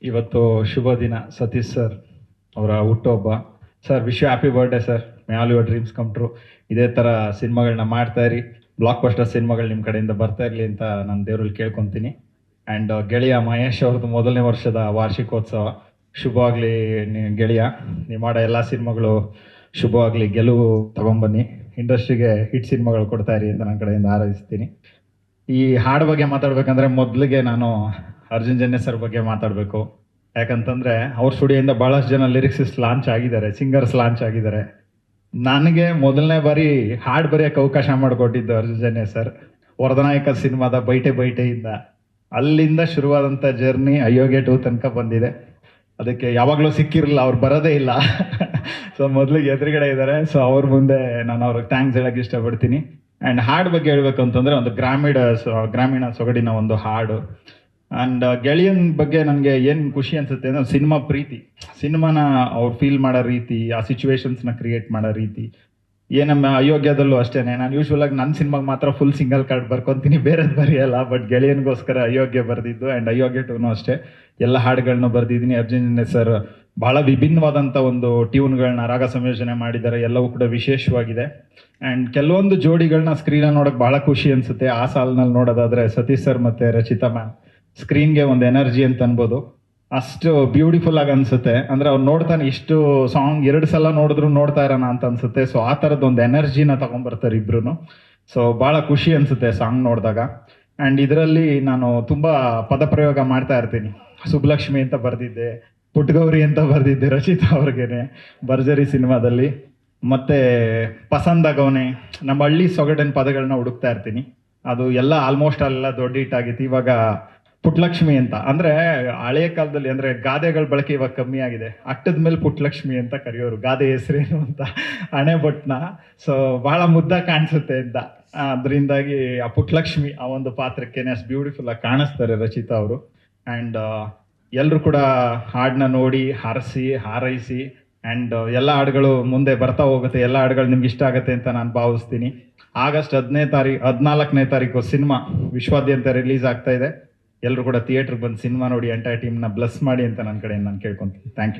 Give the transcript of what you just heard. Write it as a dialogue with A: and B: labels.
A: ಇವತ್ತು ಶುಭ ದಿನ. ಸತೀಶ್ ಸರ್ ಅವರ ಹುಟ್ಟುಹಬ್ಬ. Sir wish you happy birthday sir. May all your dreams come true. ಇದೇ ಥರ ಸಿನಿಮಾಗಳನ್ನ ಮಾಡ್ತಾ ಇರಿ, ಬ್ಲಾಕ್ ಬಸ್ಟರ್ ಸಿನಿಮಾಗಳು ನಿಮ್ಮ ಕಡೆಯಿಂದ ಬರ್ತಾ ಇರಲಿ ಅಂತ ನಾನು ದೇವರಲ್ಲಿ ಕೇಳ್ಕೊತೀನಿ. ಆ್ಯಂಡ್ ಗೆಳೆಯ ಮಹೇಶ್ ಅವ್ರದ್ದು 1ನೇ ವರ್ಷದ ವಾರ್ಷಿಕೋತ್ಸವ ಶುಭವಾಗಲಿ. ಗೆಳೆಯ, ನೀವು ಮಾಡೋ ಎಲ್ಲ ಸಿನಿಮಾಗಳು ಶುಭವಾಗಲಿ, ಗೆಲುವು ತಗೊಂಬನ್ನಿ, ಇಂಡಸ್ಟ್ರಿಗೆ ಹಿಟ್ ಸಿನಿಮಾಗಳು ಕೊಡ್ತಾ ಇರಿ ಅಂತ ನನ್ನ ಕಡೆಯಿಂದ ಹಾರೈಸ್ತೀನಿ. ಈ ಹಾಡು ಬಗ್ಗೆ ಮಾತಾಡ್ಬೇಕಂದ್ರೆ ಮೊದಲಿಗೆ ನಾನು ಅರ್ಜುನ್ ಜನ್ಯ ಸರ್ ಬಗ್ಗೆ ಮಾತಾಡಬೇಕು. ಯಾಕಂತಂದರೆ ಅವ್ರ ಸ್ಟುಡಿಯೋಯಿಂದ ಭಾಳಷ್ಟು ಜನ ಲಿರಿಕ್ಸಿಸ್ಟ್ ಲಾಂಚ್ ಆಗಿದ್ದಾರೆ, ಸಿಂಗರ್ಸ್ ಲಾಂಚ್ ಆಗಿದ್ದಾರೆ. ನನಗೆ ಮೊದಲನೇ ಬಾರಿ ಹಾಡು ಬರೆಯೋಕ್ಕೆ ಅವಕಾಶ ಮಾಡಿಕೊಟ್ಟಿದ್ದು ಅರ್ಜುನ್ ಜನ್ಯ ಸರ್. ವರದನಾಯಕ ಸಿನಿಮಾದ ಬೈಟೆ ಬೈಟೆಯಿಂದ ಅಲ್ಲಿಂದ ಶುರುವಾದಂಥ ಜರ್ನಿ ಅಯೋಗ್ಯ 2 ತನಕ ಬಂದಿದೆ. ಅದಕ್ಕೆ ಯಾವಾಗಲೂ ಸಿಕ್ಕಿರಲಿಲ್ಲ, ಅವ್ರು ಬರೋದೇ ಇಲ್ಲ. ಸೊ ಮೊದಲಿಗೆ ಎದುರುಗಡೆ ಇದ್ದಾರೆ. ಸೊ ಅವ್ರ ಮುಂದೆ ನಾನು ಅವ್ರಿಗೆ ಥ್ಯಾಂಕ್ಸ್ ಹೇಳೋಕ್ಕೆ ಇಷ್ಟಪಡ್ತೀನಿ. ಆ್ಯಂಡ್ ಹಾಡು ಬಗ್ಗೆ ಹೇಳಬೇಕು ಅಂತಂದರೆ ಒಂದು ಗ್ರಾಮೀಣ ಸೊಗಡಿನ ಒಂದು ಹಾಡು. ಆ್ಯಂಡ್ ಗೆಳೆಯನ ಬಗ್ಗೆ ನನಗೆ ಏನು ಖುಷಿ ಅನಿಸುತ್ತೆ ಅಂದರೆ ಸಿನಿಮಾ ಪ್ರೀತಿ, ಸಿನಿಮಾನ ಅವ್ರು ಫೀಲ್ ಮಾಡೋ ರೀತಿ, ಆ ಸಿಚುವೇಶನ್ಸ್ನ ಕ್ರಿಯೇಟ್ ಮಾಡೋ ರೀತಿ. ಏನಮ್ಮ ಅಯೋಗ್ಯದಲ್ಲೂ ಅಷ್ಟೇ, ನಾನು ಯೂಶ್ವಲಾಗಿ ನನ್ನ ಸಿನಿಮಾಗೆ ಮಾತ್ರ ಫುಲ್ ಸಿಂಗಲ್ ಕಾರ್ಡ್ ಬರ್ಕೊತೀನಿ, ಬೇರೆದು ಬರೆಯಲ್ಲ. ಬಟ್ ಗೆಳೆಯನಿಗೋಸ್ಕರ ಅಯೋಗ್ಯ ಬರೆದಿದ್ದು, ಆ್ಯಂಡ್ ಅಯೋಗ್ಯ 2 ಅಷ್ಟೇ ಎಲ್ಲ ಹಾಡುಗಳನ್ನ ಬರೆದಿದ್ದೀನಿ. ಅರ್ಜುನ್ ಜನ್ಯ ಸರ್ ಭಾಳ ವಿಭಿನ್ನವಾದಂಥ ಒಂದು ಟ್ಯೂನ್ಗಳನ್ನ ರಾಗ ಸಂಯೋಜನೆ ಮಾಡಿದ್ದಾರೆ, ಎಲ್ಲವೂ ಕೂಡ ವಿಶೇಷವಾಗಿದೆ. ಆ್ಯಂಡ್ ಕೆಲವೊಂದು ಜೋಡಿಗಳನ್ನ ಸ್ಕ್ರೀನಲ್ಲಿ ನೋಡೋಕ್ಕೆ ಭಾಳ ಖುಷಿ ಅನಿಸುತ್ತೆ. ಆ ಸಾಲಿನಲ್ಲಿ ನೋಡೋದಾದರೆ ಸತೀಶ್ ಸರ್ ಮತ್ತು ರಚಿತಾ ಮ್ಯಾಮ್ ಸ್ಕ್ರೀನ್ಗೆ ಒಂದು ಎನರ್ಜಿ ಅಂತ ಅನ್ಬೋದು. ಅಷ್ಟು ಬ್ಯೂಟಿಫುಲ್ ಆಗಿ ಅನಿಸುತ್ತೆ. ಅಂದರೆ ಅವ್ರು ನೋಡ್ತಾನೆ, ಇಷ್ಟು ಸಾಂಗ್ 2 ಸಲ ನೋಡಿದ್ರು ನೋಡ್ತಾ ಇರೋಣ ಅಂತ ಅನಿಸುತ್ತೆ. ಸೊ ಆ ಥರದ್ದು ಒಂದು ಎನರ್ಜಿನ ತೊಗೊಂಬರ್ತಾರೆ ಇಬ್ಬರು. ಸೊ ಭಾಳ ಖುಷಿ ಅನಿಸುತ್ತೆ ಸಾಂಗ್ ನೋಡಿದಾಗ. ಆ್ಯಂಡ್ ಇದರಲ್ಲಿ ನಾನು ತುಂಬ ಪದಪ್ರಯೋಗ ಮಾಡ್ತಾ ಇರ್ತೀನಿ. ಸುಬ್ಬಲಕ್ಷ್ಮಿ ಅಂತ ಬರೆದಿದ್ದೆ, ಪುಟ್ಗೌರಿ ಅಂತ ಬರೆದಿದ್ದೆ ರಚಿತಾ ಅವ್ರಿಗೇನೆ ಭರ್ಜರಿ ಸಿನಿಮಾದಲ್ಲಿ. ಮತ್ತು ಪಸಂದಾಗವನೆ, ನಮ್ಮ ಹಳ್ಳಿ ಸೊಗಡಿನ ಪದಗಳನ್ನ ಹುಡುಕ್ತಾ ಇರ್ತೀನಿ. ಅದು ಎಲ್ಲ ಆಲ್ಮೋಸ್ಟ್ ಅಲ್ಲೆಲ್ಲ ದೊಡ್ಡ ಹಿಟ್ ಆಗಿತ್ತು. ಇವಾಗ ಪುಟ್ಲಕ್ಷ್ಮಿ ಅಂತ, ಅಂದರೆ ಹಳೆಯ ಕಾಲದಲ್ಲಿ ಅಂದರೆ ಗಾದೆಗಳ ಬಳಕೆ ಇವಾಗ ಕಮ್ಮಿ ಆಗಿದೆ. ಅಟ್ಟದ ಮೇಲೆ ಪುಟ್ಲಕ್ಷ್ಮಿ ಅಂತ ಕರೆಯೋರು, ಗಾದೆ ಹೆಸರೇನು ಅಂತ ಹಣೆ ಬಟ್ನ. ಸೊ ಭಾಳ ಮುದ್ದಾಗಿ ಕಾಣಿಸುತ್ತೆ ಅಂತ, ಅದರಿಂದಾಗಿ ಆ ಪುಟ್ಲಕ್ಷ್ಮಿ ಆ ಒಂದು ಪಾತ್ರಕ್ಕೇನೆ ಅಷ್ಟು ಬ್ಯೂಟಿಫುಲ್ಲಾಗಿ ಕಾಣಿಸ್ತಾರೆ ರಚಿತಾ ಅವರು. ಆ್ಯಂಡ್ ಎಲ್ಲರೂ ಕೂಡ ಹಾಡನ್ನ ನೋಡಿ ಹಾರೈಸಿ. ಆ್ಯಂಡ್ ಎಲ್ಲ ಹಾಡುಗಳು ಮುಂದೆ ಬರ್ತಾ ಹೋಗುತ್ತೆ, ಎಲ್ಲ ಹಾಡುಗಳು ನಿಮ್ಗೆ ಇಷ್ಟ ಆಗುತ್ತೆ ಅಂತ ನಾನು ಭಾವಿಸ್ತೀನಿ. ಆಗಸ್ಟ್ 14ನೇ ತಾರೀಕು ಸಿನಿಮಾ ವಿಶ್ವಾದ್ಯಂತ ರಿಲೀಸ್ ಆಗ್ತಾ ಇದೆ. ಎಲ್ಲರೂ ಕೂಡ ಥಿಯೇಟ್ರಿಗೆ ಬಂದು ಸಿನಿಮಾ ನೋಡಿ ಎಂಟೈರ್ ಟೀಮ್ನ ಬ್ಲೆಸ್ ಮಾಡಿ ಅಂತ ನನ್ನ ಕಡೆಯಿಂದ ನಾನು ಕೇಳ್ಕೊತೀನಿ. Thank you.